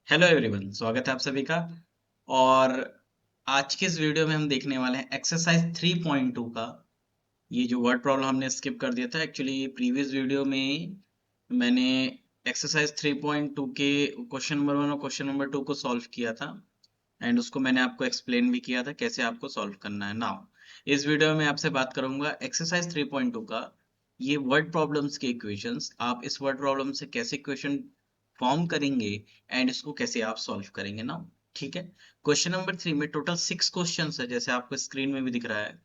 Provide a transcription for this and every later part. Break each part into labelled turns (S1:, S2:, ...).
S1: Hello everyone, स्वागत है आप सभी का। और आज के इस वीडियो में हम देखने वाले हैं एक्सरसाइज 3.2 का। ये जो वर्ड प्रॉब्लम हमने स्किप कर दिया था, एक्चुअली प्रीवियस वीडियो में मैंने एक्सरसाइज 3.2 के क्वेश्चन नंबर 1 और क्वेश्चन नंबर 2 को सॉल्व किया था एंड उसको मैंने आपको एक्सप्लेन भी किया था कैसे आपको सॉल्व करना है। नाउ इस वीडियो में आपसे बात करूंगा एक्सरसाइज 3.2 का। ये वर्ड प्रॉब्लम्स के इक्वेशंस, आप इस वर्ड प्रॉब्लम से कैसे इक्वेशन फॉर्म करेंगे एंड इसको कैसे आप सॉल्व करेंगे ना। ठीक है। क्वेश्चन नंबर 3 में टोटल 6 क्वेश्चंस है, जैसे आपको स्क्रीन में भी दिख रहा है।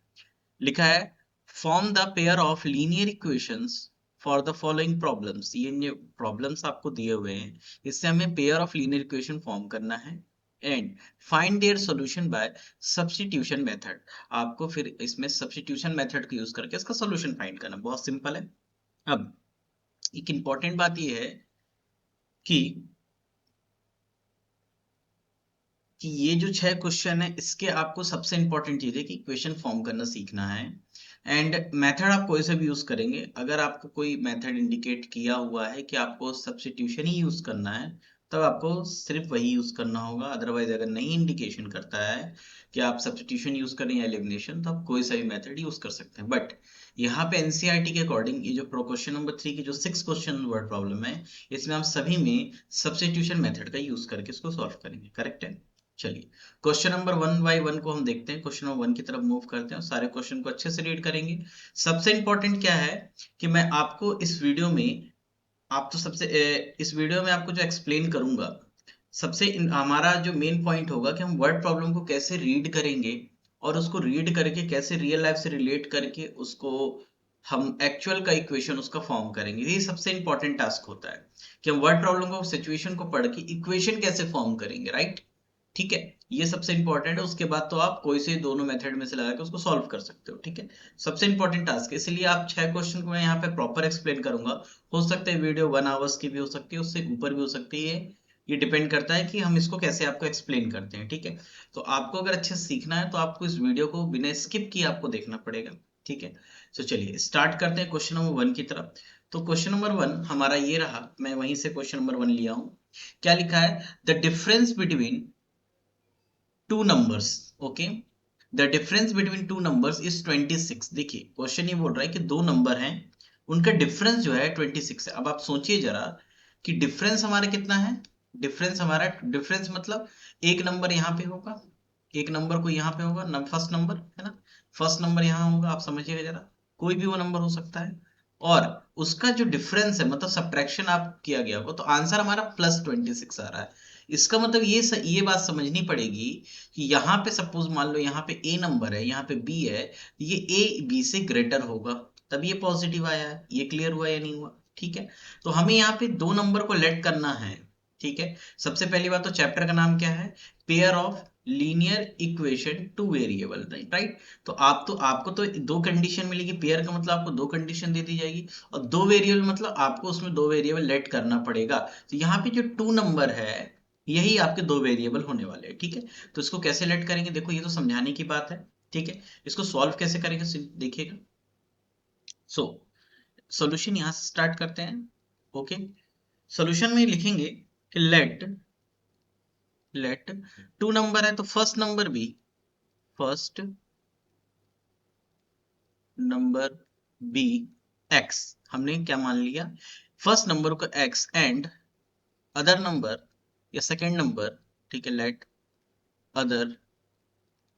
S1: लिखा है form the pair of linear equations for the following problems. ये प्रॉब्लम्स आपको दिए हुए हैं, इससे हमें pair of linear equation form करना है and find their solution bye substitution method. आपको फिर इसमें सब्स्टिट्यूशन मेथड का यूज करके इसका सॉल्यूशन फाइंड करना, बहुत सिंपल है। अब एक इंपॉर्टेंट बात यह है कि ये जो 6 क्वेश्चन है, इसके आपको सबसे इंपॉर्टेंट चीज है कि इक्वेशन फॉर्म करना सीखना है एंड मेथड आप कोई से भी यूज करेंगे। अगर आपको कोई मेथड इंडिकेट किया हुआ है कि आपको सब्स्टिट्यूशन ही यूज करना है, तब आपको सिर्फ वही यूज करना होगा। अदरवाइज अगर नहीं इंडिकेशन करता है कि आप सब्स्टिट्यूशन यूज करें या एलिमिनेशन, तो आप कोई सा भी मेथड यूज कर सकते हैं। बट यहाँ पे एनसीईआरटी के अकॉर्डिंग ये जो क्वेश्चन नंबर 3 की जो 6 क्वेश्चन वर्ड प्रॉब्लम है, इसमें हम सभी में सब्स्टिट्यूशन मेथड का यूज करके इसको सॉल्व करेंगे। करेक्ट है। चलिए क्वेश्चन नंबर 1 बाय 1 को हम देखते हैं। क्वेश्चन नंबर 1 की तरफ मूव करते हैं और सारे क्वेश्चन को अच्छे से रीड करेंगे। सबसे इंपॉर्टेंट क्या है कि मैं आपको इस वीडियो में, आप तो सबसे इस वीडियो में आपको जो एक्सप्लेन करूंगा, हमारा जो मेन पॉइंट होगा कि हम वर्ड प्रॉब्लम को कैसे रीड करेंगे और उसको रीड करके कैसे रियल लाइफ से रिलेट करके उसको हम एक्चुअल का इक्वेशन उसका फॉर्म करेंगे। ये सबसे इंपॉर्टेंट टास्क होता है कि हम वर्ड प्रॉब्लम को, सिचुएशन को पढ़ के इक्वेशन कैसे फॉर्म करेंगे। राइट। ठीक है। ये सबसे इंपॉर्टेंट है। उसके बाद तो आप कोई से दोनों मेथड में से लगा के उसको सॉल्व कर सकते हो। ठीक है। सबसे इंपॉर्टेंट टास्क है, इसलिए आप 6 क्वेश्चन को मैं यहाँ पे प्रॉपर एक्सप्लेन करूंगा। हो सकता है वीडियो 1 आवर्स की भी हो सकती है, उससे ऊपर भी हो सकती है। ये डिपेंड करता है कि हम इसको कैसे आपको एक्सप्लेन करते हैं। ठीक है। तो आपको अगर अच्छे से सीखना है तो आपको इस वीडियो को बिना स्किप किए आपको देखना पड़ेगा। ठीक है। तो चलिए स्टार्ट करते हैं क्वेश्चन नंबर 1 की तरफ। तो क्वेश्चन नंबर 1 हमारा ये रहा, मैं वहीं से क्वेश्चन नंबर 1 लिया हूं। क्या लिखा है? The difference between two numbers. Okay. The difference between two numbers is 26। देखिए क्वेश्चन ये बोल रहा है कि दो नंबर हैं, उनका डिफरेंस जो है 26 है। अब आप सोचिए जरा कि डिफरेंस हमारा कितना है। डिफरेंस मतलब एक नंबर यहाँ पे होगा, एक नंबर को यहाँ पे होगा, फर्स्ट नंबर है ना, फर्स्ट नंबर यहाँ होगा। आप समझिएगा जरा, कोई भी वो नंबर हो सकता है और उसका जो डिफरेंस है मतलब सब्ट्रैक्शन आप किया गया होगा, तो आंसर हमारा +26 आ रहा है। इसका मतलब ये बात समझनी पड़ेगी कि यहाँ पे सपोज मान लो यहाँ पे ए नंबर है, यहाँ पे बी है, ये ए बी से ग्रेटर होगा, तब ये पॉजिटिव आया है। ये क्लियर हुआ या नहीं हुआ? ठीक है। तो हमें यहाँ पे दो नंबर को लेट करना है। ठीक है। सबसे पहली बात तो चैप्टर का नाम क्या है? Pair of linear equation two variable. Right. तो आपको तो दो कंडीशन मिलेगी। पेयर का मतलब आपको दो कंडीशन दे दी जाएगी और दो वेरिएबल मतलब आपको उसमें दो वेरिएबल लेट करना पड़ेगा। तो यहाँ पे जो टू नंबर है, यही आपके दो वेरिएबल होने वाले हैं। ठीक है। तो इसको कैसे लेट करेंगे, देखो ये तो समझाने की बात है। ठीक है। इसको सॉल्व कैसे करेंगे देखिएगा। सो सॉल्यूशन यहां से स्टार्ट करते हैं। ओके। सॉल्यूशन में लिखेंगे कि लेट टू नंबर है तो फर्स्ट नंबर बी एक्स। हमने क्या मान लिया? फर्स्ट नंबर को एक्स एंड अदर नंबर या सेकेंड नंबर। ठीक है। Let other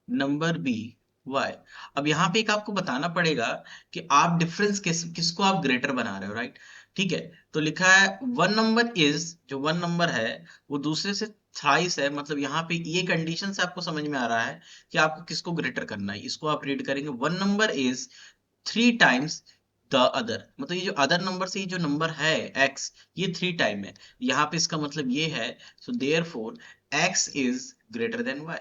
S1: number be Y. अब यहाँ पे एक आपको बताना पड़ेगा कि आप डिफरेंस किसको आप ग्रेटर बना रहे हो। राइट। ठीक है। तो लिखा है वन नंबर इज, जो वन नंबर है वो दूसरे से थ्राइस है। मतलब यहाँ पे ये कंडीशन से आपको समझ में आ रहा है कि आपको किसको ग्रेटर करना है। इसको आप रीड करेंगे, one number is 3 times the other. मतलब ये जो अदर नंबर से ये जो नंबर है एक्स, ये 3 टाइम है। यहाँ पे इसका मतलब ये है, so therefore X is greater than Y.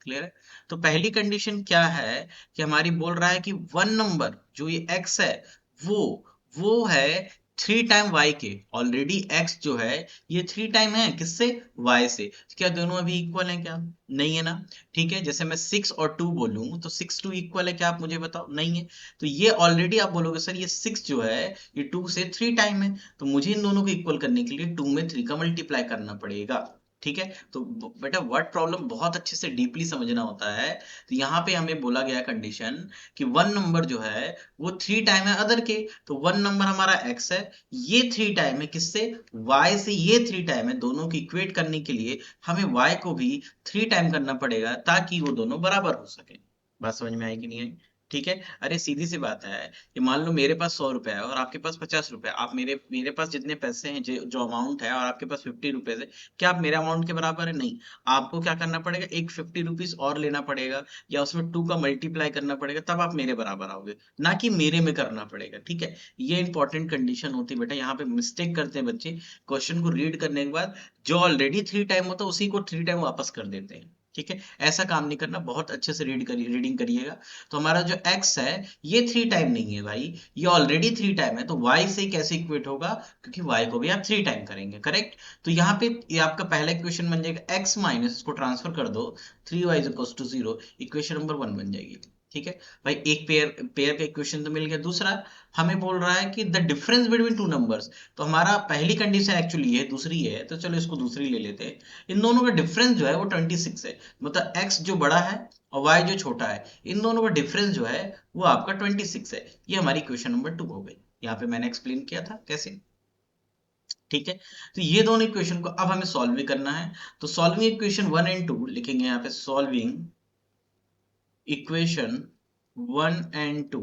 S1: Clear है। तो पहली कंडीशन क्या है कि हमारी बोल रहा है कि वन नंबर जो ये x है, वो वो है 3 टाइम y के। ऑलरेडी x जो है ये 3 टाइम है किससे? y से। तो क्या दोनों अभी इक्वल हैं क्या? नहीं है ना। ठीक है। जैसे मैं 6 और 2 बोलूं तो 6 2 इक्वल है क्या? आप मुझे बताओ। नहीं है। तो ये ऑलरेडी आप बोलोगे सर ये 6 जो है ये 2 से 3 टाइम है, तो मुझे इन दोनों को इक्वल करने के लिए 2 में 3 का मल्टीप्लाई करना पड़ेगा। ठीक है। तो बेटा वर्ड प्रॉब्लम बहुत अच्छे से डीपली समझना होता है। तो यहाँ पे हमें बोला गया कंडीशन कि वन नंबर जो है वो 3 टाइम है अदर के। तो वन नंबर हमारा x है, ये 3 टाइम है किससे, y से। ये 3 टाइम है, दोनों की इक्वेट करने के लिए हमें y को भी 3 टाइम करना पड़ेगा ताकि वो दोनों बराबर हो सके। बात समझ में आई कि नहीं आई? ठीक है। अरे सीधी सी बात है कि मान लो मेरे पास 100 रुपए है और आपके पास 50 रुपए। आप मेरे पास जितने पैसे हैं, जो अमाउंट है, और आपके पास 50 रुपीज है, क्या आप मेरे अमाउंट के बराबर है? नहीं। आपको क्या करना पड़ेगा, एक 50 रुपीज और लेना पड़ेगा, या उसमें 2 का मल्टीप्लाई करना पड़ेगा, तब आप मेरे बराबर आओगे, ना कि मेरे में करना पड़ेगा। ठीक है। ये इंपॉर्टेंट कंडीशन होती है बेटा, यहाँ पे मिस्टेक करते हैं बच्चे। क्वेश्चन को रीड करने के बाद जो ऑलरेडी 3 टाइम होता है उसी को 3 टाइम वापस कर देते हैं। ठीक है। ऐसा काम नहीं करना, बहुत अच्छे से रीडिंग करिएगा। तो हमारा जो x है ये 3 टाइम नहीं है भाई, ये ऑलरेडी 3 टाइम है। तो y से कैसे इक्वेट होगा, क्योंकि y को भी आप 3 टाइम करेंगे। करेक्ट। तो यहाँ पे ये आपका पहला इक्वेशन बन जाएगा, x माइनस, इसको ट्रांसफर कर दो, 3y is equal to 0, equation number 1 बन जाएगी। ठीक है भाई, एक पेयर पेयर का इक्वेशन तो मिल गया। दूसरा हमें बोल रहा है कि the difference between two numbers. तो हमारा पहली कंडीशन एक्चुअली ये है, दूसरी है, तो चलो इसको दूसरी ले लेते हैं। इन दोनों का डिफरेंस जो है वो 26 है। मतलब x जो बड़ा है और y जो छोटा है, इन दोनों का डिफरेंस जो है वो आपका 26 है। ये हमारी क्वेश्चन नंबर 2 हो गई। यहाँ पे मैंने एक्सप्लेन किया था कैसे। ठीक है। तो ये दोनों इक्वेशन को अब हमें सॉल्व भी करना है। तो सॉल्विंग इक्वेशन 1 and 2 लिखेंगे यहाँ पे, सॉल्विंग इक्वेशन 1 and 2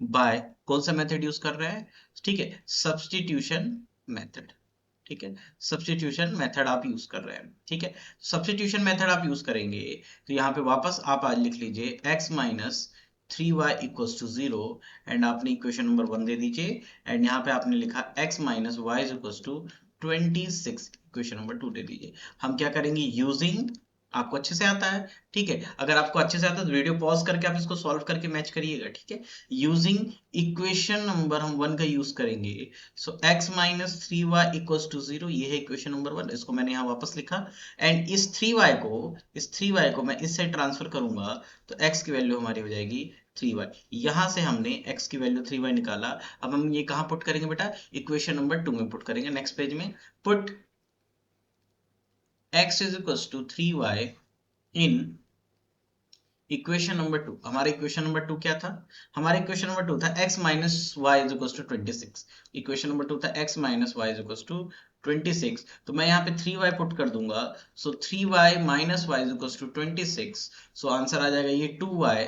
S1: बाय कौन सा मेथड यूज कर रहे हैं? ठीक है, सब्सटीट्यूशन मेथड। ठीक है, सब्सटीट्यूशन मेथड आप यूज कर रहे हैं। ठीक है, सब्सटीट्यूशन मेथड आप यूज करेंगे तो यहाँ पे वापस आप आज लिख लीजिए x minus 3y equals to 0, and आपने इक्वेशन नंबर 1 दे दीजिए, एंड यहाँ पे आपने लिखा x minus Y equals to 26, equation number 2 दे दीजिए। हम क्या करेंगे, यूजिंग, आपको अच्छे से आता है। ठीक है, अगर आपको अच्छे से आता है तो वीडियो पॉज करके आप इसको सॉल्व करके मैच करिएगा। ठीक है, यूजिंग इक्वेशन नंबर हम 1 का यूज करेंगे। So x minus 3y equals to 0, ये है इक्वेशन नंबर 1, इसको मैंने यहाँ वापस लिखा। एंड इस 3y को मैं इससे ट्रांसफर करूंगा तो x की वैल्यू हमारी हो जाएगी 3y। यहां से हमने x की वैल्यू 3y निकाला। अब हम ये कहाँ पुट करेंगे बेटा, इक्वेशन नंबर 2 में पुट करेंगे। नेक्स्ट पेज में put x is equals to 3y in equation number 2। हमारा इक्वेशन नंबर 2 क्या था, हमारा इक्वेशन नंबर 2 था x minus Y is equals to 26। Equation number 2 था x minus Y is equals to 26। तो मैं यहाँ पे 3y पुट कर दूंगा। So 3y minus Y is equals to 26। So answer आ जाएगा ये 2y।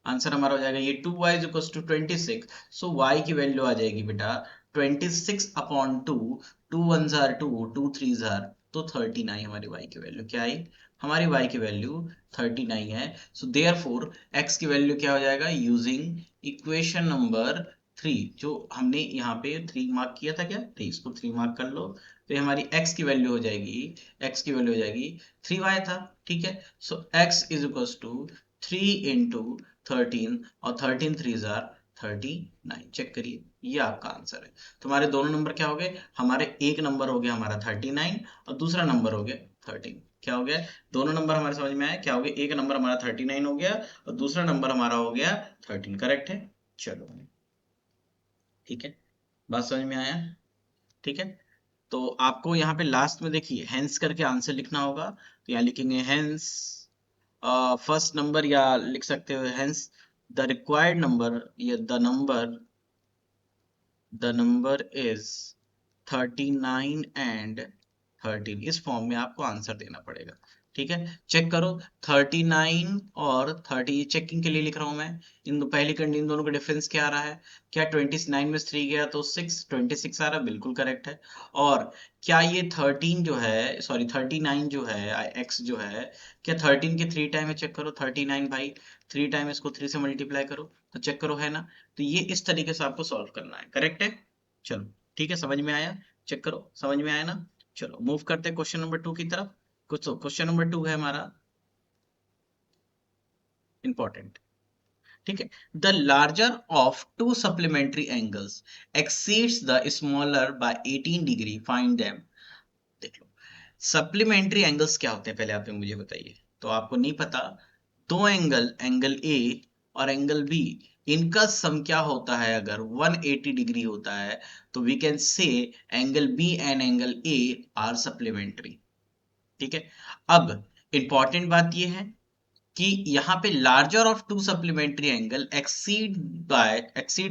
S1: आंसर हमारा हो जाएगा ये 2y is equals to 26। So y की वैल्यू आ जाएगी बेटा 26 अपॉन 2, 2 1 जार 2, 2 3 जार, तो 39 हमारी y की वैल्यू क्या आई, हमारी y की वैल्यू 39 है। सो देयरफॉर x की वैल्यू क्या हो जाएगा, यूजिंग इक्वेशन नंबर 3, जो हमने यहाँ पे 3 मार्क किया था, क्या 3, इसको 3 मार्क कर लो। तो ये हमारी x की वैल्यू हो जाएगी, x की वैल्यू हो जाएगी 3y था। ठीक है, so x is equals to 3 into 13, और 13 3 जार 39। चेक करिए, ये आपका आंसर है। तुम्हारे दोनों नंबर क्या हो गए, हमारे एक नंबर हो गया हमारा 39 और दूसरा नंबर हो गया 13। क्या हो गया, दोनों नंबर हमारे समझ में आया, क्या हो गया, एक नंबर हमारा 39 हो गया और दूसरा नंबर हमारा हो गया 13। करेक्ट है। चलो, ठीक है, बात समझ में आया। ठीक है, तो आपको यहाँ पे लास्ट में देखिए हेंस करके आंसर लिखना होगा। तो यहाँ लिखेंगे हेंस फर्स्ट नंबर, या लिख सकते हो हेंस द रिक्वायर्ड नंबर, या द नंबर इज 39 एंड 13। इस फॉर्म में आपको आंसर देना पड़ेगा। ठीक है, चेक करो 39 और 30, चेकिंग के लिए लिख रहा हूं मैं। पहली कंडीशन, इन दोनों का डिफरेंस क्या आ रहा है, क्या 29 में 3 गया तो 6, 26 आ रहा है, बिल्कुल करेक्ट है। और क्या ये 13 जो है, सॉरी 39 जो है, एक्स जो है, क्या 13 के 3 टाइम है, चेक करो 39 भाई, 3 टाइम इसको 3 से मल्टीप्लाई करो तो चेक करो, है ना। तो ये इस तरीके से आपको सॉल्व करना है। करेक्ट है। चलो, ठीक है, समझ में आया, चेक करो समझ में आया ना। चलो मूव करते हैं क्वेश्चन नंबर 2 की तरफ। कुछ तो क्वेश्चन नंबर 2 है हमारा इंपॉर्टेंट। ठीक है, the larger of two supplementary angles exceeds the smaller by 18 degree, find them. देख लो, सप्लीमेंट्री एंगल्स क्या होते हैं पहले आप मुझे बताइए। तो आपको नहीं पता, दो एंगल, एंगल ए और एंगल बी, इनका सम क्या होता है, अगर 180 डिग्री होता है तो we can say angle B and angle A are supplementary. ठीक है। अब इंपॉर्टेंट बात यह है कि यहाँ पे larger of two supplementary angle exceed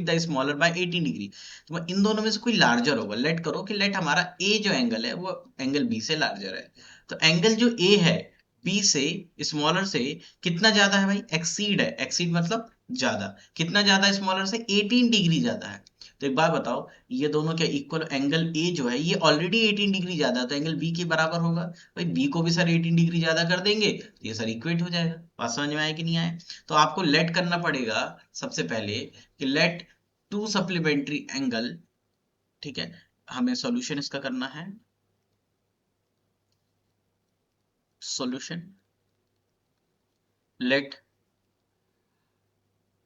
S1: the smaller by 18 degree. तो इन दोनों में से कोई लार्जर होगा। लेट करो कि लेट हमारा ए जो एंगल है वो एंगल बी से लार्जर है। तो एंगल जो ए है बी से स्मॉलर से कितना ज्यादा है भाई, एक्सीड है। एक्सीड मतलब ज्यादा, कितना ज्यादा, स्मॉलर से 18 डिग्री ज्यादा है। तो एक बात बताओ, ये दोनों क्या इक्वल? एंगल ए जो है ये ऑलरेडी 18 डिग्री ज्यादा है, तो एंगल बी के बराबर होगा। भाई बी को भी सर 18 डिग्री ज्यादा कर देंगे तो ये सर इक्वेट हो जाएगा। बात समझ में आए कि नहीं आए? तो आपको लेट करना पड़ेगा सबसे पहले कि लेट टू सप्लीमेंट्री एंगल। ठीक है, हमें सॉल्यूशन इसका करना है। Solution let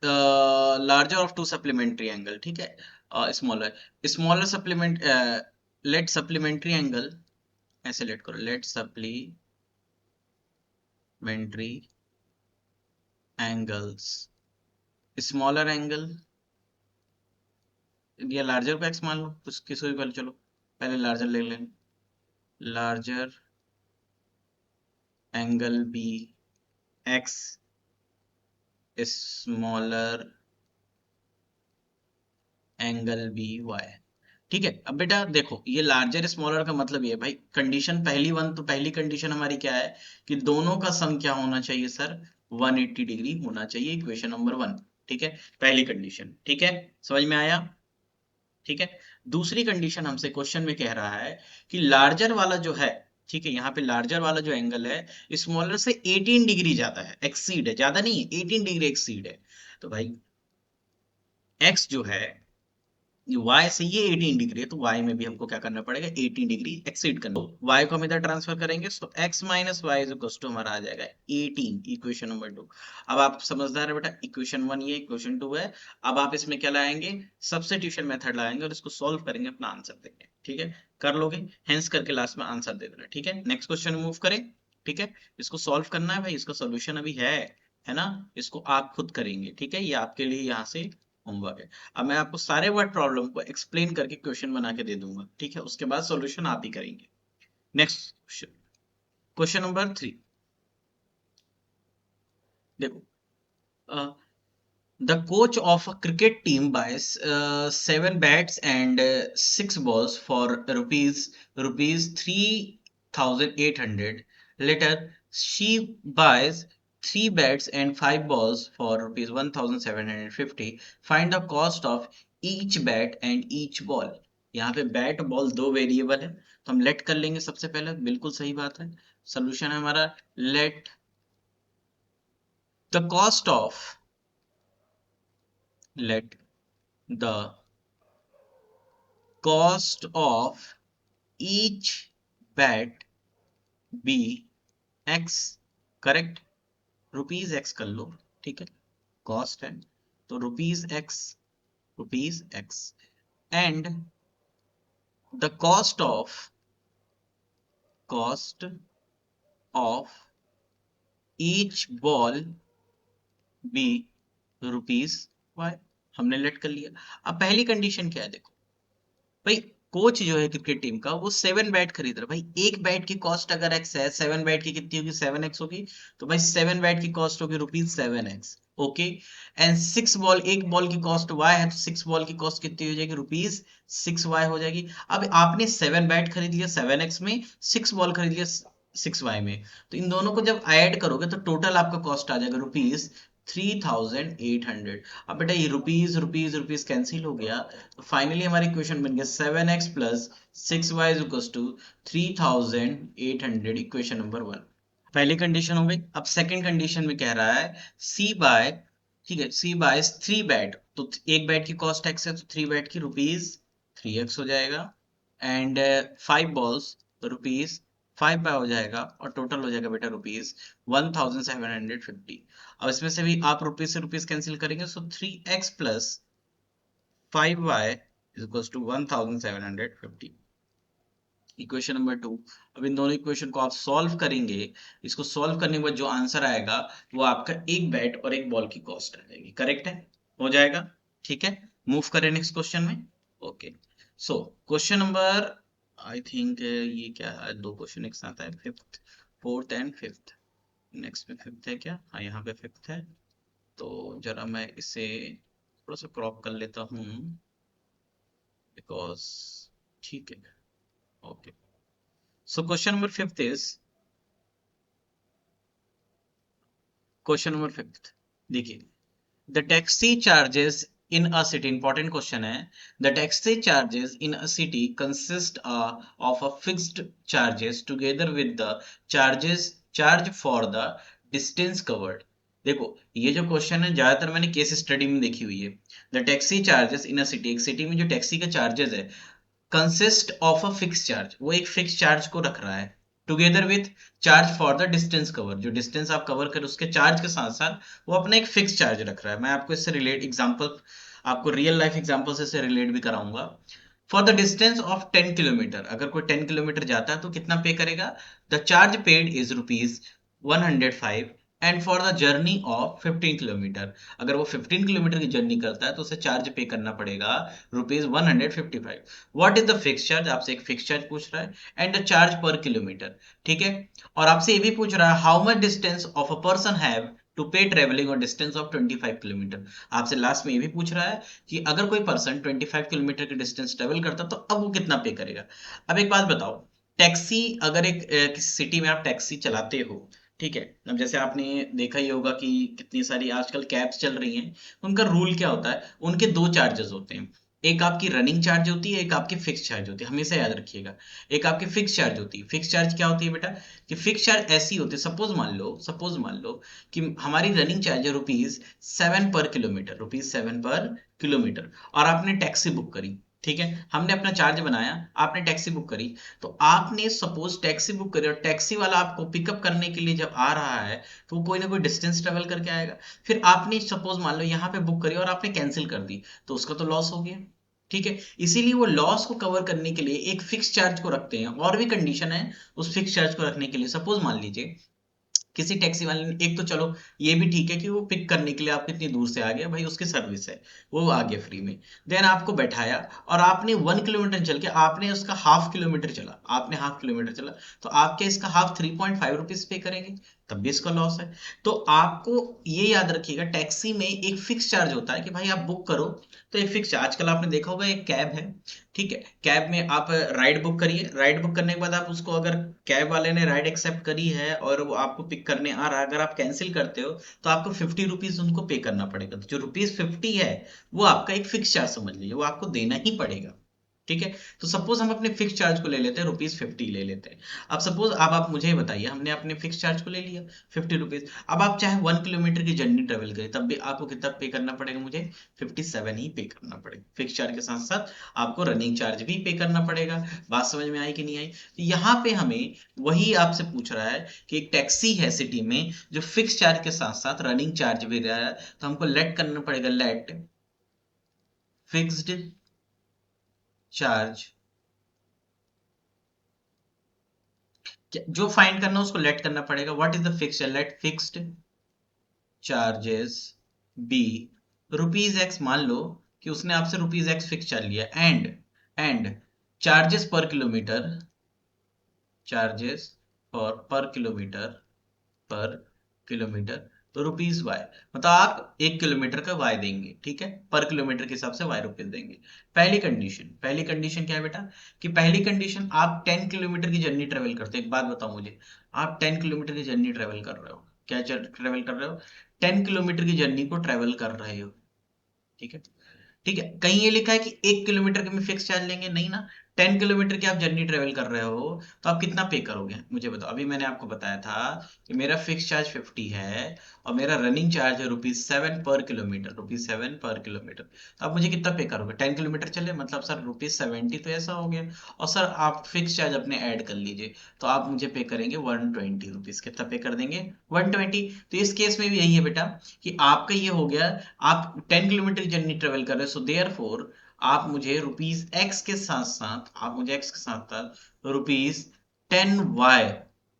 S1: larger of two supplementary angle. ठीक है, smaller smaller supplement let supplementary angle, ऐसे लेट करो, let supplementary angles smaller angle या लार्जर को एक्स मान लो, कुछ किसी भी पहले, चलो पहले लार्जर ले लें। Larger angle be X smaller angle be Y. ठीक है। अब बेटा देखो, ये लार्जर स्मॉलर का मतलब ये है भाई, कंडीशन पहली वन, तो पहली कंडीशन हमारी क्या है कि दोनों का सम क्या होना चाहिए सर, 180 डिग्री होना चाहिए, इक्वेशन नंबर 1। ठीक है, पहली कंडीशन। ठीक है, समझ में आया? ठीक है। दूसरी कंडीशन हमसे क्वेश्चन में कह रहा है कि लार्जर वाला जो है, ठीक है, यहाँ पे लार्जर वाला जो एंगल है स्मॉलर से 18 डिग्री ज्यादा है, एक्सीड है, ज्यादा नहीं है, 18 डिग्री एक्सीड है। तो भाई एक्स जो है y से ये 18 डिग्री है, तो y में भी हमको क्या करना पड़ेगा, 18 डिग्री एक्सीड करना। तो y को हम इधर ट्रांसफर करेंगे, तो x minus Y is equal to हमारा आ जाएगा 18, इक्वेशन नंबर 2। अब आप समझदार है बेटा, इक्वेशन 1 ये, इक्वेशन 2 है। अब आप इसमें क्या लाएंगे, सब्स्टिट्यूशन मेथड लाएंगे और इसको सॉल्व करेंगे, अपना आंसर देंगे। ठीक है, कर लोगे, हेंस करके लास्ट में आंसर दे देना। ठीक है, नेक्स्ट क्वेश्चन मूव करें। ठीक है, इसको सॉल्व करना है भाई, इसका सोल्यूशन अभी है ना, इसको आप खुद करेंगे। ठीक है, ये आपके लिए यहाँ से होमवर्क है। अब मैं आपको सारे वर्ड प्रॉब्लम को एक्सप्लेन करके क्वेश्चन बना के दे दूंगा। ठीक है, उसके बाद सॉल्यूशन आप ही करेंगे। Next question, question number 3। देखो, the coach of a cricket team buys 7 bats and 6 balls for rupees 3,800. Later she buys 3 bats and 5 balls for rupees 1,750. Find the cost of each bat and each ball. यहाँ पे bat ball दो variable है, तो हम late कर लेंगे सबसे पहले, बिल्कुल सही बात है। सोल्यूशन है हमारा, let the cost of, let the cost of each bat be x, correct, rupees X कर लो। ठीक है, कॉस्ट है तो rupees X and the cost of each ball be rupees Y. हमने लेट कर लिया। अब पहली कंडीशन क्या है, देखो भाई, कोच जो है क्रिकेट टीम का वो 7 बैट खरीद रहा है। भाई एक बैट की कॉस्ट अगर एक्स है, 7 बैट की कितनी होगी, 7x होगी। तो भाई 7 बैट की कॉस्ट होगी rupees 7x। Okay, and 6 ball, एक बॉल की कॉस्ट वाई है, तो 6 बॉल की कॉस्ट कितनी हो जाएगी, रुपीज 6y हो जाएगी। अब आपने 7 बैट खरीद लिया 7x में, 6 बॉल खरीद लिया 6y में, तो इन दोनों को जब ऐड करोगे तो टोटल आपका कॉस्ट आ जाएगा रुपीज 3,800। अब बेटा ये रुपीज रुपीज रुपीज कैंसिल हो गया, तो फाइनली हमारी इक्वेशन बन गया 7x plus 6y is equal to 3,800, equation number 1। पहली कंडीशन हो गई। अब सेकंड कंडीशन में कह रहा है सी बाय, ठीक है, सी बाय 3 बैट, तो एक बैट की कॉस्ट एक्स है, तो 3 बैट की रुपीज 3x हो जाएगा, एंड 5 बॉल्स रुपीज 5 बाय हो जाएगा, और टोटल हो जाएगा बेटा रुपीज 1,750। अब इसमें से भी आप रुपीज से रुपीज कैंसिल करेंगे, so 3x plus 5y is equal to 1,750, equation number 2। अब इन दोनों इक्वेशन को आप सॉल्व करेंगे, इसको सॉल्व करने के बाद जो आंसर आएगा वो आपका एक बैट और एक बॉल की कॉस्ट आ जाएगी। करेक्ट है? हो जाएगा, ठीक है। मूव करें नेक्स्ट क्वेश्चन में। Okay, so question number, I think ये क्या है, दो क्वेश्चन एक साथ है, fifth, fourth and fifth. Next में फिफ्थ है क्या, हाँ यहाँ पे फिफ्थ है। तो जरा मैं इसे थोड़ा सा क्रॉप कर लेता हूँ, बिकॉज, ठीक है। Okay, so question number fifth is, question number fifth देखिए, the taxi charges in a city, important question है। The taxi charges in a city consist of a fixed charges together with the charges charge for the distance covered. देखो, ये जो question है ज्यादातर मैंने case study में देखी हुई है। The taxi charges in a city, एक सिटी में जो टैक्सी का चार्जेस है, consist of a fix charge, वो एक फिक्स चार्ज को रख रहा है, together with charge for the distance cover, जो डिस्टेंस आप कवर कर उसके चार्ज के साथ साथ वो अपना एक फिक्स चार्ज रख रहा है। मैं आपको इससे रिलेट एग्जांपल, आपको रियल लाइफ एग्जांपल से इससे रिलेट भी कराऊंगा। For the distance of 10 kilometre, अगर कोई 10 किलोमीटर जाता है तो कितना पे करेगा, the charge paid is rupees 105, and for the journey of 15 kilometre, अगर वो 15 किलोमीटर की जर्नी करता है तो उसे चार्ज पे करना पड़ेगा rupees 155। What is the fix charge, आपसे एक फिक्स चार्ज पूछ रहा है, and the charge per kilometre, ठीक है। और आपसे ये भी पूछ रहा है how much distance of a person have to pay travelling और डिस्टेंस ऑफ 25 किलोमीटर। आपसे लास्ट में ये भी पूछ रहा है कि अगर कोई पर्सन 25 किलोमीटर की डिस्टेंस ट्रेवल करता तो अब वो कितना पे करेगा। अब एक बात बताओ, टैक्सी, अगर एक किसी सिटी में आप टैक्सी चलाते हो, ठीक है, अब जैसे आपने देखा ही होगा कि कितनी सारी आजकल कैब्स चल रही हैं, उनका रूल क्या होता है, उनके दो चार्जेस होते हैं, एक आपकी रनिंग चार्ज होती है, एक आपकी फिक्स चार्ज होती है, हमेशा याद रखिएगा। एक आपकी फिक्स चार्ज होती है, फिक्स चार्ज क्या होती है बेटा, कि फिक्स चार्ज ऐसी होती है, सपोज मान लो कि हमारी रनिंग चार्ज है रुपीज 7 पर किलोमीटर, रुपीज 7 पर किलोमीटर, और आपने टैक्सी बुक करी, ठीक है, हमने अपना चार्ज बनाया, आपने टैक्सी बुक करी, तो आपने सपोज टैक्सी बुक करी और टैक्सी वाला आपको पिकअप करने के लिए जब आ रहा है तो वो कोई ना कोई डिस्टेंस ट्रेवल करके आएगा। फिर आपने सपोज मान लो यहाँ पे बुक करी और आपने कैंसिल कर दी, तो उसका तो लॉस हो गया, ठीक है। इसीलिए वो लॉस को कवर करने के लिए एक फिक्स चार्ज को रखते हैं, और भी कंडीशन है उस फिक्स चार्ज को रखने के लिए। सपोज मान लीजिए किसी टैक्सी वाले ने, एक तो चलो ये भी ठीक है कि वो पिक करने के लिए आपको इतनी दूर से आ गया, भाई उसकी सर्विस है, वो आ गया फ्री में, देन आपको बैठाया और आपने 1 किलोमीटर चल के आपने उसका हाफ किलोमीटर चला, आपने हाफ किलोमीटर चला, तो आपके इसका हाफ 3.5 रुपीज पे करेंगे, तब भी इसका लॉस है। तो आपको ये याद रखिएगा, टैक्सी में एक फिक्स चार्ज होता है कि भाई आप बुक करो तो एक फिक्स, आजकल आपने देखा होगा एक कैब है, ठीक है, कैब में आप राइड बुक करिए, राइड बुक करने के बाद आप उसको, अगर कैब वाले ने राइड एक्सेप्ट करी है और वो आपको पिक करने आ रहा है, अगर आप कैंसिल करते हो तो आपको 50 रुपीज उनको पे करना पड़ेगा, तो जो रुपीज 50 है वो आपका एक फिक्स चार्ज समझ लीजिए, वो आपको देना ही पड़ेगा, ठीक है। तो सपोज हम अपने फिक्स चार्ज को ले लेते हैं, रुपीज 50 ले लेते हैं। अब सपोज, अब आप मुझे बताइए, हमने अपने फिक्स चार्ज को ले लिया 50 रुपीज, अब आप चाहे 1 किलोमीटर की जर्नी ट्रेवल करें तब भी आपको कितना पे करना पड़ेगा, मुझे 57 ही पे करना पड़ेगा, फिक्स चार्ज के साथ साथ आपको रनिंग चार्ज भी पे करना पड़ेगा। बात समझ में आई कि नहीं आई, तो यहाँ पे हमें वही आपसे पूछ रहा है कि एक टैक्सी है सिटी में जो फिक्स चार्ज के साथ साथ रनिंग चार्ज भी रहा है, तो हमको लेट करना पड़ेगा, लेट फिक्स्ड चार्ज, जो फाइंड करना है उसको लेट करना पड़ेगा, what is the fix, let fixed charges be rupees X, मान लो कि उसने आपसे रुपीज X फिक्स चार्ज लिया, and charges per kilometre, charges for per kilometre तो रुपीज Y, मतलब आप 1 किलोमीटर का Y देंगे, ठीक है, पर किलोमीटर के हिसाब से Y रुपीज देंगे। पहली कंडीशन क्या है बेटा, कि पहली कंडीशन आप 10 किलोमीटर की जर्नी ट्रेवल करते हो, एक बात बताओ मुझे, आप 10 किलोमीटर की जर्नी ट्रेवल कर रहे हो, क्या ट्रेवल कर रहे हो, 10 किलोमीटर की जर्नी को ट्रेवल कर रहे हो, ठीक है, ठीक है। कहीं ये लिखा है कि 1 किलोमीटर के में फिक्स चार्ज लेंगे, नहीं ना, 10 किलोमीटर की आप जर्नी ट्रेवल कर रहे हो तो आप कितना पे करोगे मुझे बताओ। अभी मैंने आपको बताया था कि मेरा फिक्स चार्ज 50 है और मेरा रनिंग चार्ज है रुपीज 7 पर किलोमीटर, तो आप मुझे कितना पे करोगे, 10 किलोमीटर चले मतलब सर रुपीज 70, तो ऐसा हो गया। और सर आप फिक्स चार्ज अपने ऐड कर लीजिए, तो आप मुझे पे करेंगे 120 रुपीज, कितना पे कर देंगे 120। तो इस केस में भी यही है बेटा कि आपका ये हो गया, आप 10 किलोमीटर की जर्नी ट्रेवल कर रहे हो, सो देयरफॉर आप मुझे रुपीज X के साथ साथ, आप मुझे X के साथ साथ रुपीज 10 Y,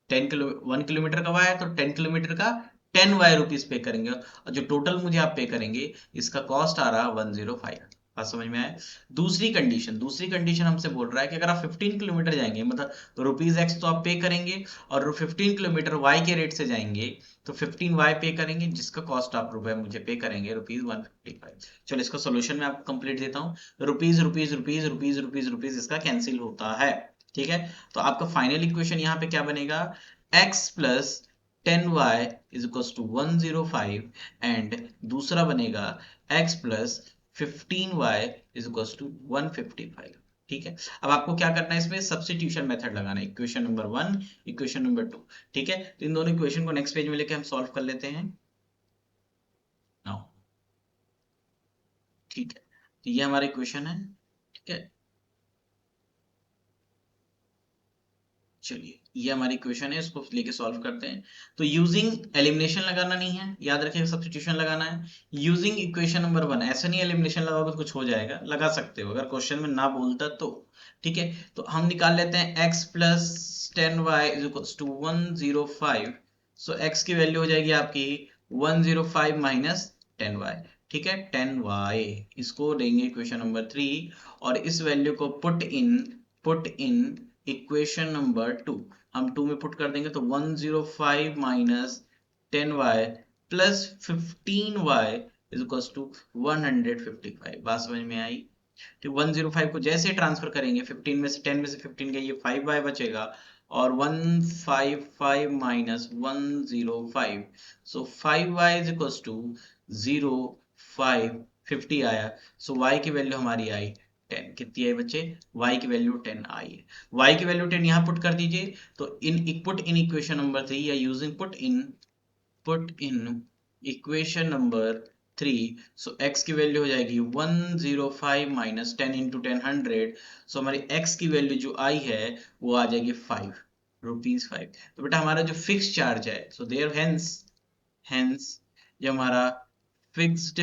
S1: 1 किलोमीटर का Y है तो 10 किलोमीटर का 10y रुपीज पे करेंगे और जो टोटल मुझे आप पे करेंगे इसका कॉस्ट आ रहा 105। बात समझ में आया। दूसरी कंडीशन हमसे बोल रहा है कि अगर आप 15 किलोमीटर जाएंगे मतलब रुपीज एक्स तो आप पे करेंगे और 15 किलोमीटर वाई के रेट से जाएंगे तो 15y पे करेंगे जिसका कॉस्ट आप रुपए मुझे पे करेंगे रुपीज 155। चलो इसका सोल्यूशन मैं आपको कंप्लीट देता हूँ। Rupees rupees rupees rupees rupees rupees इसका कैंसिल होता है। ठीक है, तो आपका फाइनल इक्वेशन यहाँ पे क्या बनेगा, x plus 10y is equal to 105 and दूसरा बनेगा x plus 15y is equal to 155। ठीक है, अब आपको क्या करना है, इसमें सब्स्टिट्यूशन मेथड लगाना है, इक्वेशन नंबर 1 इक्वेशन नंबर 2। ठीक है, तो इन दोनों इक्वेशन को नेक्स्ट पेज में लेके हम सॉल्व कर लेते हैं नाउ। ठीक है, तो ये हमारा इक्वेशन है। ठीक है, चलिए ये हमारी इक्वेशन है, इसको लेके सॉल्व करते हैं। तो यूजिंग एलिमिनेशन लगाना नहीं है, याद रखिए सब्स्टिट्यूशन लगाना है। यूजिंग इक्वेशन नंबर 1, ऐसा नहीं एलिमिनेशन लगाओगे तो कुछ हो जाएगा, लगा सकते हो अगर क्वेश्चन में ना बोलता तो। ठीक है, तो हम निकाल लेते हैं x plus 10y is equal to 105। So x की वैल्यू हो जाएगी आपकी 105 माइनस 10y। ठीक है, 10y इसको देंगे इक्वेशन नंबर 3 और इस वैल्यू को पुट इन इक्वेशन नंबर 2। हम 2 में पुट कर देंगे तो 105 minus 10y plus 15y is equal to 155। बात समझ में आई। तो 105 को जैसे ट्रांसफर करेंगे 15 में से 10 में से 15 गए, ये 5y बचेगा और 155 minus 105, so 5y is equal to 0550 आया। सो y की वैल्यू हमारी आई 10। कितनी आई बच्चे, y की वैल्यू 10 आई है। y की वैल्यू 10 यहाँ पुट कर दीजिए, तो पुट इन इक्वेशन नंबर 3 या using put in equation number 3। So x की वैल्यू हो जाएगी 105 माइनस 10 इंटू 10 100। सो हमारी x की वैल्यू जो आई है वो आ जाएगी 5 रुपीज 5। तो बेटा हमारा जो फिक्स चार्ज है, सो देयर हेंस जो हमारा फिक्स्ड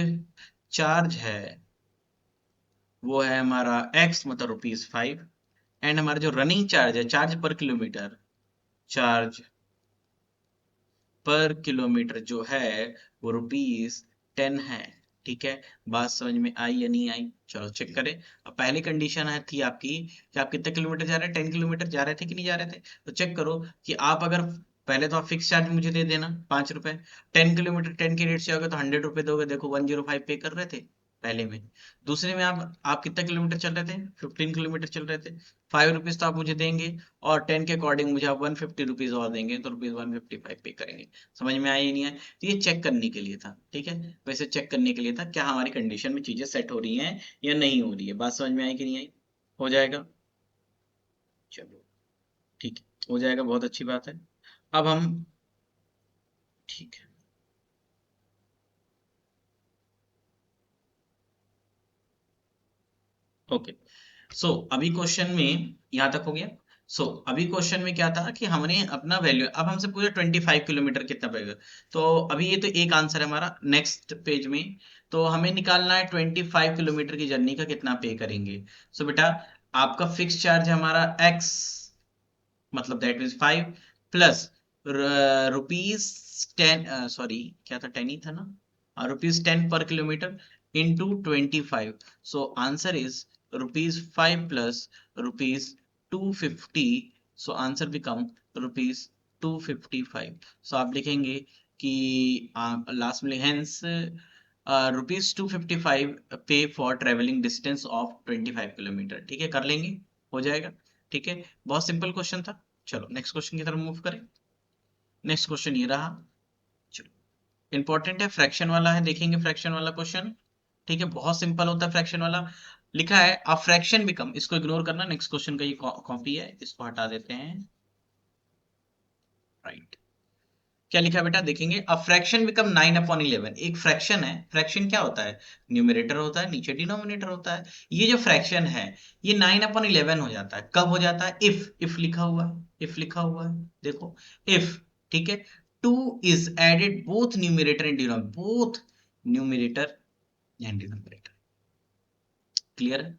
S1: चार्ज है वो है हमारा x मतलब रुपीज 5 एंड हमारा जो रनिंग चार्ज है, चार्ज पर किलोमीटर जो है वो रुपीज 10 है। ठीक है, बात समझ में आई या नहीं आई, चलो चेक करें। अब पहली कंडीशन है थी आपकी कि आप कितने किलोमीटर जा रहे हैं, 10 किलोमीटर जा रहे थे कि नहीं जा रहे थे। तो चेक करो कि आप अगर पहले तो आप फिक्स चार्ज मुझे दे देना 5 रुपए, 10 किलोमीटर 10 के रेट से होगा तो 100 रुपए दोगे, देखो 105 पे कर रहे थे पहले में। दूसरे में आप कितना किलोमीटर चल रहे थे, 15 किलोमीटर चल रहे थे, 5 रुपीज तो आप मुझे देंगे और 10 के अकॉर्डिंग मुझे आप 150 रुपीज और देंगे, तो रुपीज 155 पे करेंगे। समझ में आई नहीं है, तो ये चेक करने के लिए था। ठीक है, वैसे चेक करने के लिए था क्या हमारी कंडीशन में चीजें सेट हो रही हैं या नहीं हो रही है। बात समझ में आई कि नहीं आई, हो जाएगा। चलो ठीक है, हो जाएगा, बहुत अच्छी बात है। अब हम, ठीक है, ओके। सो अभी क्वेश्चन में यहाँ तक हो गया। अभी क्वेश्चन में क्या था कि हमने अपना वैल्यू, अब हमसे पूछा 25 किलोमीटर कितना पड़ेगा। तो अभी ये तो एक आंसर है हमारा, नेक्स्ट पेज में तो हमें निकालना है 25 किलोमीटर की जर्नी का कितना पे करेंगे। बेटा आपका फिक्स चार्ज है हमारा x मतलब that means 5 plus rupees 10, sorry क्या था, 10 ही था ना, रुपीज 10 पर kilometre into 25। So answer is rupees 5 plus rupees 250। So answer become rupees 255। सो आप लिखेंगे कि लास्ट में हेंस रुपीज 255 पे for travelling distance of 25 kilometre. ठीक है, कर लेंगे, हो जाएगा। ठीक है, बहुत सिंपल क्वेश्चन था। चलो नेक्स्ट क्वेश्चन की तरफ मूव करें। नेक्स्ट क्वेश्चन ये रहा। चलो इंपॉर्टेंट है, फ्रैक्शन वाला है, देखेंगे फ्रैक्शन वाला क्वेश्चन। ठीक है, बहुत सिंपल होता है फ्रैक्शन वाला। लिखा है अ फ्रैक्शन बिकम, इसको इग्नोर करना, नेक्स्ट क्वेश्चन का ये कॉपी है, इसको हटा देते हैं। राइट, क्या लिखा है बेटा, देखेंगे अ फ्रैक्शन बिकम 9/11। एक फ्रैक्शन है, फ्रैक्शन क्या होता है, न्यूमरेटर होता है नीचे डिनोमिनेटर होता है। ये जो फ्रैक्शन है ये 9/11 हो जाता है, कब हो जाता है, इफ लिखा हुआ है, इफ लिखा हुआ है, देखो इफ। ठीक है, 2 is added both numerator and denominator, both numerator and denominator. Clear है,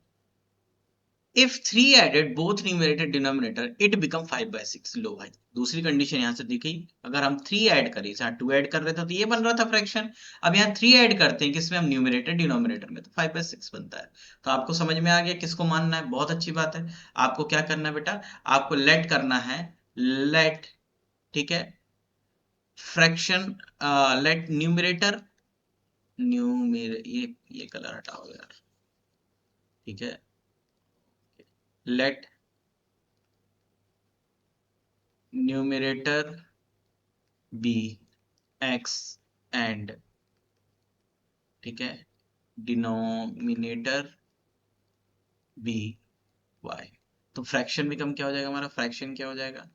S1: if 3 added both numerator denominator it become 5/6। लो भाई, दूसरी कंडीशन यहाँ से दिखी, अगर हम 3 ऐड करें, यहाँ 2 ऐड कर रहे थे तो ये बन रहा था फ्रैक्शन, अब यहाँ 3 ऐड करते हैं किसमें, हम न्यूमरेटर डिनोमिनेटर में, तो 5/6 बनता है। तो आपको समझ में आ गया किसको मानना है, बहुत अच्छी बात है। आपको क्या करना है बेटा, आपको लेट करना है, लेट, ठीक है, फ्रैक्शन, लेट न्यूमरेटर, ये कलर हटाओ यार, ठीक है, let numerator be x and, ठीक है, डिनोमिनेटर बी वाई। तो फ्रैक्शन बिकम क्या हो जाएगा हमारा, फ्रैक्शन क्या हो जाएगा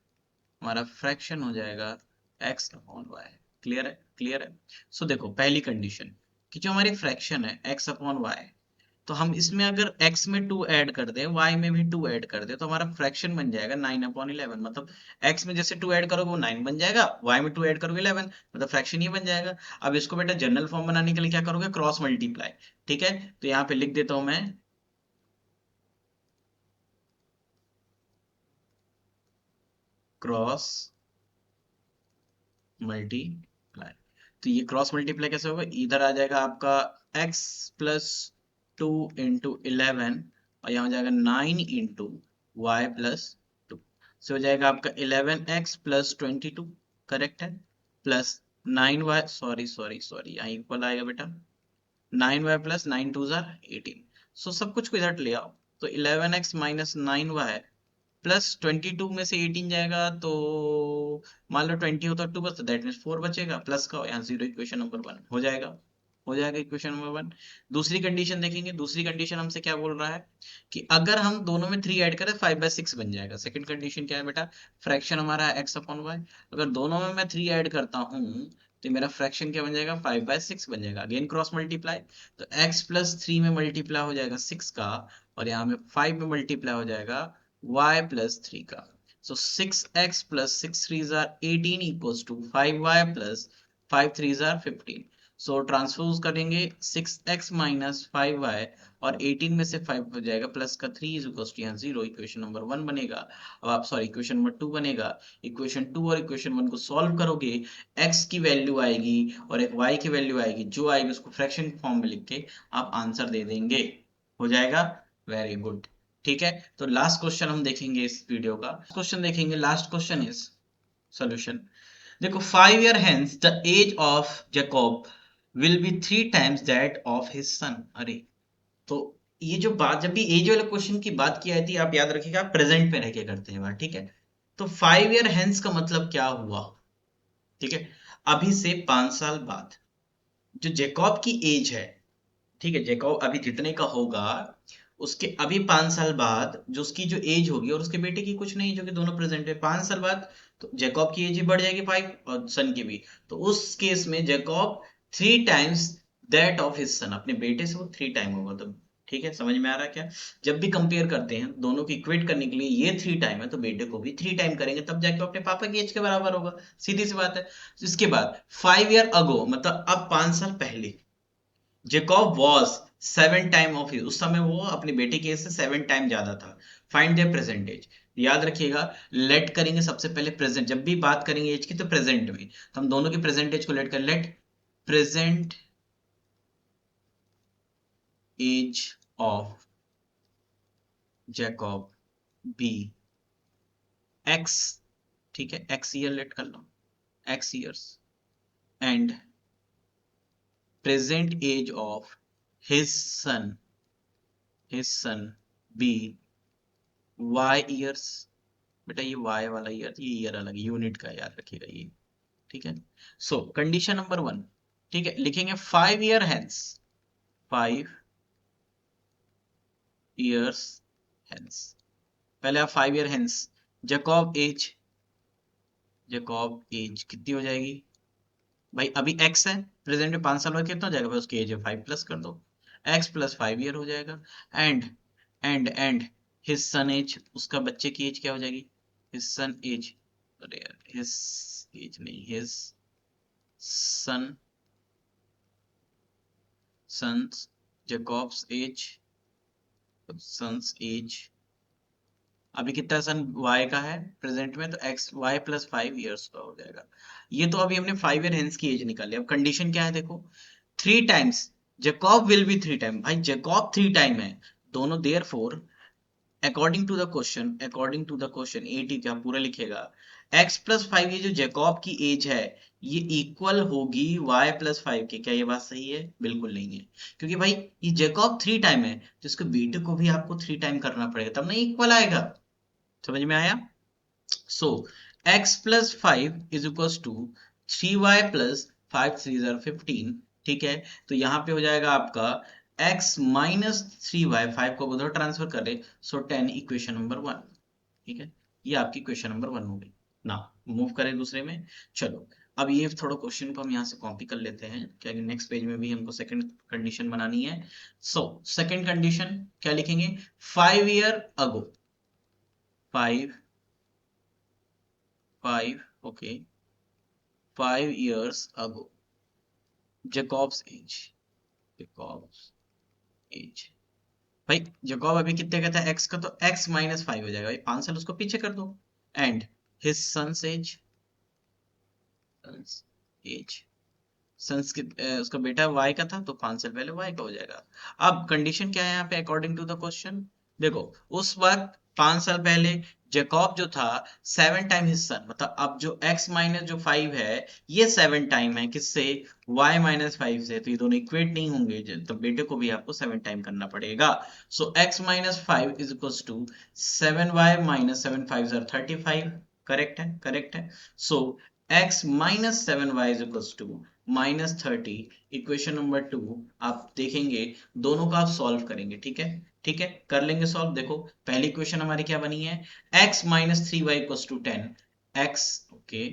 S1: हमारा, फ्रैक्शन हो जाएगा एक्स अपॉन वाई। क्लियर है, क्लियर है। सो देखो पहली कंडीशन कि जो हमारी फ्रैक्शन है एक्स अपॉन वाई, तो हम इसमें अगर x में 2 ऐड कर दें, y में भी 2 ऐड कर दें, तो हमारा फ्रैक्शन बन जाएगा 9/11। मतलब x में जैसे 2 ऐड करोगे वो 9 बन जाएगा, y में 2 ऐड करोगे 11, मतलब फ्रैक्शन ये बन जाएगा। अब इसको बेटा जनरल फॉर्म बनाने के लिए क्या करोगे, क्रॉस मल्टीप्लाई। ठीक है, तो यहाँ पे लिख देता हूं मैं, क्रॉस मल्टीप्लाई। तो ये क्रॉस मल्टीप्लाई कैसे होगा, इधर आ जाएगा आपका x प्लस 2 इंटू 11, और यहाँ हो जाएगा 9 इंटू वाई प्लस 2, से हो जाएगा आपका 11x प्लस 22, करेक्ट है, plus 9y, sorry sorry sorry, यहाँ इक्वल आएगा बेटा, 9y प्लस 9 2 जार 18। सो सब कुछ को इधर ले आओ, तो 11x माइनस 9y प्लस 22 में से 18 जाएगा, तो मान लो 20 होता 2 बचता, दैट मीन्स 4 बचेगा, प्लस का यहाँ 0, इक्वेशन नंबर 1 हो जाएगा, हो जाएगा इक्वेशन नंबर 1। दूसरी कंडीशन देखेंगे, दूसरी कंडीशन हमसे क्या बोल रहा है कि अगर हम दोनों में 3 ऐड करें 5/6 बन जाएगा। सेकंड कंडीशन क्या है बेटा, फ्रैक्शन हमारा है एक्स अपॉन वाई, अगर दोनों में मैं 3 ऐड करता हूँ तो मेरा फ्रैक्शन क्या बन जाएगा, 5/6 बन जाएगा। अगेन क्रॉस मल्टीप्लाई, तो x प्लस 3 में मल्टीप्लाई हो जाएगा 6 का, और यहाँ में 5 में मल्टीप्लाई हो जाएगा y प्लस 3 का। So 6x plus 6 threes are 18 equals to 5y plus 5 threes are 15. So transpose करेंगे 6x minus 5y, और 18 में से 5 हो जाएगा, प्लस का 3 इज इक्वल्स टू यहाँ 0, इक्वेशन नंबर 1 बनेगा। अब आप सॉरी इक्वेशन नंबर 2 बनेगा। इक्वेशन 2 और इक्वेशन 1 को सॉल्व करोगे, x की वैल्यू आएगी और एक y की वैल्यू आएगी, जो आएगी उसको फ्रैक्शन फॉर्म में लिख के आप आंसर दे देंगे, हो जाएगा। वेरी गुड, ठीक है। तो लास्ट क्वेश्चन हम देखेंगे इस वीडियो का, क्वेश्चन देखेंगे, लास्ट क्वेश्चन इज सॉल्यूशन। देखो 5 year hence the age of Jacob will be 3 times that of his son. अरे, तो ये जो बात, जब भी एज वाले क्वेश्चन की बात की जाती है, आप याद रखिएगा प्रेजेंट में रह के करते हैं बात, ठीक है। तो 5 ईयर हेंस का मतलब क्या हुआ, ठीक है, अभी से 5 साल बाद जो जैकब की एज है, ठीक है, जैकब अभी जितने का होगा उसके अभी 5 साल बाद जो उसकी जो एज होगी, और उसके बेटे की कुछ नहीं जो कि दोनों प्रेजेंट है, 5 साल बाद तो जैकब की एज ही बढ़ जाएगी 5 और सन की भी। तो उस केस में Jacob 3 times that of his सन, अपने बेटे से वो 3 टाइम होगा। तो ठीक है, समझ में आ रहा है क्या, जब भी कंपेयर करते हैं दोनों को इक्वेट करने के लिए, ये 3 टाइम है तो बेटे को भी 3 टाइम करेंगे, तब जाके अपने पापा की एज के बराबर होगा, सीधी सी बात है। इसके बाद 5 ईयर अगो, मतलब अब 5 साल पहले, Jacob was 7 time of his, उस समय वो अपने बेटे के एज से 7 टाइम ज्यादा था। फाइंड देयर प्रेजेंट एज, याद रखिएगा लेट करेंगे सबसे पहले प्रेजेंट, जब भी बात करेंगे एज की तो प्रेजेंट में, तो हम दोनों की प्रेजेंट एज को लेट कर, let present age of Jacob be x, ठीक है, एक्स ईयर लेट कर लो, x years, and present age of his son, his son be y years. बेटा ये वाई वाला ईयर, ये ईयर अलग, यूनिट का याद रखिएगा ये, ठीक है। सो कंडीशन नंबर 1, ठीक है, लिखेंगे 5 ईयर हेंस, 5 ईयर्स हेंस, पहले आप 5 year hence Jacob age, Jacob age कितनी हो जाएगी भाई, अभी एक्स है, प्रेजेंट में 5 साल बाद कितना हो जाएगा भाई, उसकी एज है 5 प्लस कर दो, एक्स प्लस 5 ईयर हो जाएगा, and and his son age, उसका बच्चे की एज क्या हो जाएगी, हिज सन एज, अरे यार हिज एज नहीं, his son, sons Jacob's age, son's age अभी कितना सन y का है प्रेजेंट में, तो x y प्लस 5 ईयर्स का हो जाएगा। ये तो अभी हमने 5 ईयर हेंस की एज निकाली। अब कंडीशन क्या है देखो, 3 times Jacob will be 3 time, भाई जेकॉब 3 टाइम है दोनों, therefore according to the question 80 क्या पूरा लिखेगा, x प्लस 5 ये जो जेकॉब की एज है ये इक्वल होगी y प्लस 5 के। क्या ये बात सही है? बिल्कुल नहीं है, क्योंकि भाई ये जेकॉब 3 टाइम है तो इसके बेटे को भी आपको 3 टाइम करना पड़ेगा, तब ना इक्वल आएगा। समझ में आया? So x plus 5 is equal to 3y plus 5 3 15। ठीक है, तो यहाँ पे हो जाएगा आपका x माइनस 3y, 5 को उधर ट्रांसफर करें, सो 10 इक्वेशन नंबर 1। ठीक है, ये आपकी क्वेश्चन नंबर 1 हो गई ना। मूव करें दूसरे में। चलो, अब ये थोड़ा क्वेश्चन को हम यहाँ से कॉपी कर लेते हैं, क्या नेक्स्ट पेज में भी हमको सेकंड कंडीशन बनानी है। सो सेकंड कंडीशन क्या लिखेंगे, 5 year ago, 5 okay, 5 years ago Jacob's age, Jacob's age. भाई जैकॉब अभी कितने का था एक्स का, तो एक्स माइनस 5 हो जाएगा भाई, 5 साल उसको पीछे कर दो। And his son's age, son's age, son's के उसका बेटा वाई का था तो 5 साल पहले वाई का हो जाएगा। अब कंडीशन क्या है यहाँ पे अकॉर्डिंग टू द क्वेश्चन, देखो उस वक्त 5 साल पहले जेकॉब जो था 7 टाइम हिज सन, मतलब अब जो x माइनस जो 5 है ये 7 टाइम है किससे, y माइनस 5 से, तो ये दोनों इक्वेट नहीं होंगे, तो बेटे को भी आपको 7 टाइम करना पड़ेगा। So x minus 5 is equal to 7y minus 7 5 35। Correct है, करेक्ट है। So x minus 7y is equal to -30। Equation number 2 आप देखेंगे, दोनों का आप सॉल्व करेंगे। ठीक है, ठीक है, कर लेंगे सॉल्व। देखो पहली इक्वेशन हमारी क्या बनी है, x minus 3y equal to 10, x okay,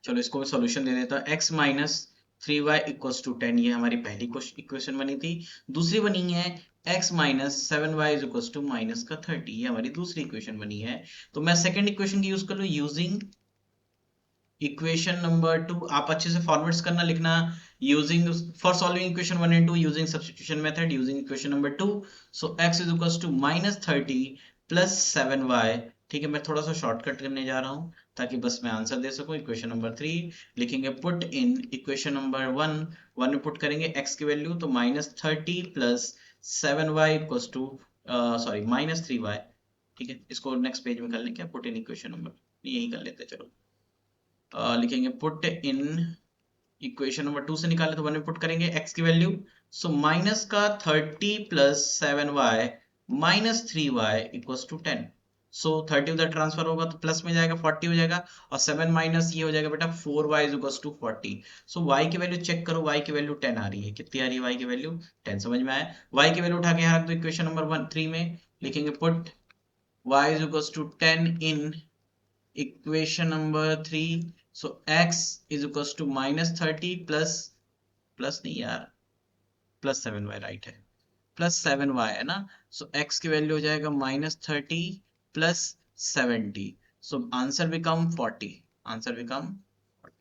S1: चलो इसको मैं सॉल्यूशन दे देता हूँ। x minus 3y equal to 10, ये हमारी पहली इक्वेशन बनी थी। दूसरी बनी है x minus 7y is equal to minus का 30, ये हमारी दूसरी इक्वेशन बनी है। तो मैं सेकंड इक्वेशन की यूज कर लूँ, यूजिंग इक्वेशन नंबर 2, आप अच्छे से फॉर्मेट्स करना, लिखना using for solving equation 1 and 2 using substitution method using equation number 2। So x is equal to -30 plus 7y। ठीक है, मैं थोड़ा सा शॉर्टकट करने जा रहा हूँ ताकि बस मैं आंसर दे सकूं। इक्वेशन नंबर 3 लिखेंगे, पुट इन इक्वेशन नंबर 1 में पुट करेंगे x की वैल्यू, तो -30 plus 7y equal to sorry -3y। ठीक है, इसको नेक्स्ट पेज में कर लें क्या, पुट इन इक्वेशन नंबर, यही कर लेते हैं। चलो लिखेंगे पुट इन इक्वेशन नंबर 2 से निकाले तो 1 में पुट करेंगे x की वैल्यू, सो माइनस का 30 plus 7y minus 3y equals to 10। So 30 उधर ट्रांसफर होगा तो प्लस में जाएगा 40 हो जाएगा, और 7 माइनस ये हो जाएगा बेटा 4y is equals to 40। So y की वैल्यू चेक करो, y की वैल्यू 10 आ रही है। कितनी आ रही है y की वैल्यू, 10। समझ में आया? y की वैल्यू उठा के यहाँ रख दो इक्वेशन नंबर 3 में, लिखेंगे put y is equals to 10 in equation number 3। So x is equal to -30 plus, plus नहीं यार, प्लस 7y राइट है, प्लस 7y है ना। सो x की वैल्यू हो जाएगा -30 plus 70। So answer become 40, answer become 40।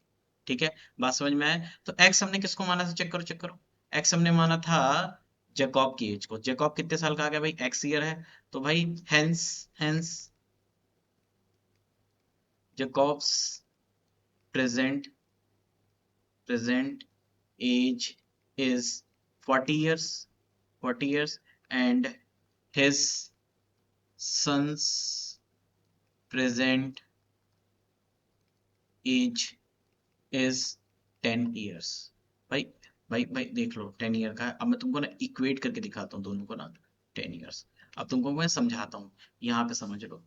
S1: ठीक है, बात समझ में आए? तो x हमने किसको माना था, चेक करो चेक करो। x हमने माना था जैकॉब की एज को। जैकॉब कितने साल का आ गया भाई, x ईयर है, तो भाई hence, hence Jacob's present, present age is 40 years, 40 years, and his son's present age is 10 years। भाई भाई देख लो 10 ईयर का है। अब मैं तुमको ना इक्वेट करके दिखाता हूँ दोनों को ना, 10 ईयर्स। अब तुमको मैं समझाता हूँ, यहाँ पे समझ लो,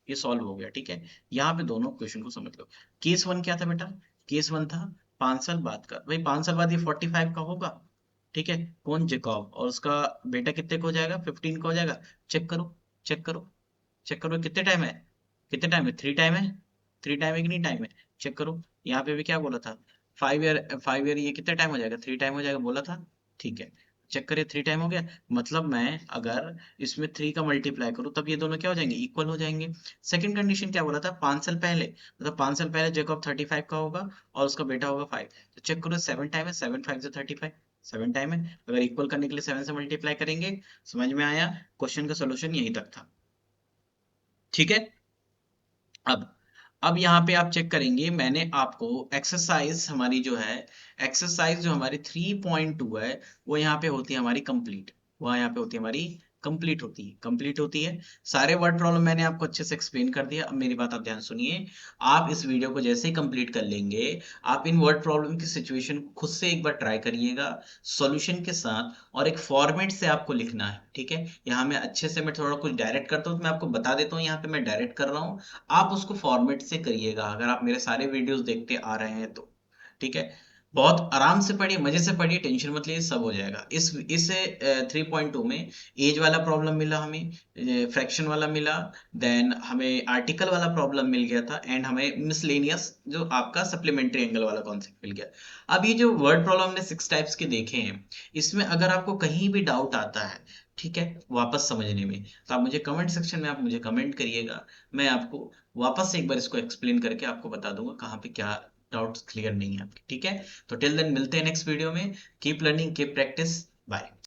S1: ये सॉल्व हो गया। ठीक है, यहाँ पे दोनों क्वेश्चन को समझ लो। केस 1 क्या था बेटा, केस 1 था 5 साल बाद का, भाई 5 साल बाद ये 45 का होगा। ठीक है, कौन, जेकॉब, और उसका बेटा कितने को हो जाएगा, 15 का हो जाएगा। चेक करो, चेक करो, चेक करो कितने टाइम है, कितने टाइम है, 3 टाइम है, 3 टाइम है कि नहीं टाइम है, चेक करो। यहाँ पे भी क्या बोला था, 5 ईयर, 5 ईयर ये कितने टाइम हो जाएगा, 3 टाइम हो जाएगा बोला था। ठीक है, चेक करिए 3 टाइम हो गया, मतलब मैं अगर इसमें 3 का मल्टीप्लाई करूँ तब ये दोनों क्या हो जाएंगे, इक्वल हो जाएंगे। सेकंड कंडीशन क्या बोला था, 5 साल पहले, मतलब 5 साल पहले जेकॉब 35 का होगा और उसका बेटा होगा 5। तो चेक करो 7 टाइम है, 7 5 से 35, 7 टाइम है, अगर इक्वल करने के लिए 7 से मल्टीप्लाई करेंगे। समझ में आया? क्वेश्चन का सोल्यूशन यहीं तक था। ठीक है। अब अब यहाँ पे आप चेक करेंगे, मैंने आपको एक्सरसाइज हमारी जो है, एक्सरसाइज जो हमारी 3.2 है, वो यहाँ पे होती है हमारी कंप्लीट। वह यहाँ पे होती है हमारी कंप्लीट, होती है कंप्लीट होती है। सारे वर्ड प्रॉब्लम मैंने आपको अच्छे से एक्सप्लेन कर दिया। अब मेरी बात आप ध्यान सुनिए। आप इस वीडियो को जैसे ही कंप्लीट कर लेंगे, आप इन वर्ड प्रॉब्लम की सिचुएशन को खुद से एक बार ट्राई करिएगा सॉल्यूशन के साथ, और एक फॉर्मेट से आपको लिखना है। ठीक है, यहाँ मैं अच्छे से मैं थोड़ा कुछ डायरेक्ट करता हूँ तो मैं आपको बता देता हूँ, यहाँ पे मैं डायरेक्ट कर रहा हूँ। आप उसको फॉर्मेट से करिएगा अगर आप मेरे सारे वीडियोस देखते आ रहे हैं तो। ठीक है, बहुत आराम से पढ़िए, मजे से पढ़िए, टेंशन मत लीजिए, सब हो जाएगा। इस 3.2 में एज वाला प्रॉब्लम मिला हमें, फ्रैक्शन वाला मिला, देन हमें आर्टिकल वाला प्रॉब्लम मिल गया था, एंड हमें मिसलेनियस जो आपका सप्लीमेंट्री एंगल वाला कॉन्सेप्ट मिल गया। अब ये जो वर्ड प्रॉब्लम हमने 6 टाइप्स के देखे हैं, इसमें अगर आपको कहीं भी डाउट आता है, ठीक है, वापस समझने में, तो आप मुझे कमेंट सेक्शन में आप मुझे कमेंट करिएगा। मैं आपको वापस से एक बार इसको एक्सप्लेन करके आपको बता दूंगा कहाँ पे क्या डाउट्स क्लियर नहीं है आपके। ठीक है, तो टिल देन मिलते हैं नेक्स्ट वीडियो में। Keep learning, keep practice, bye.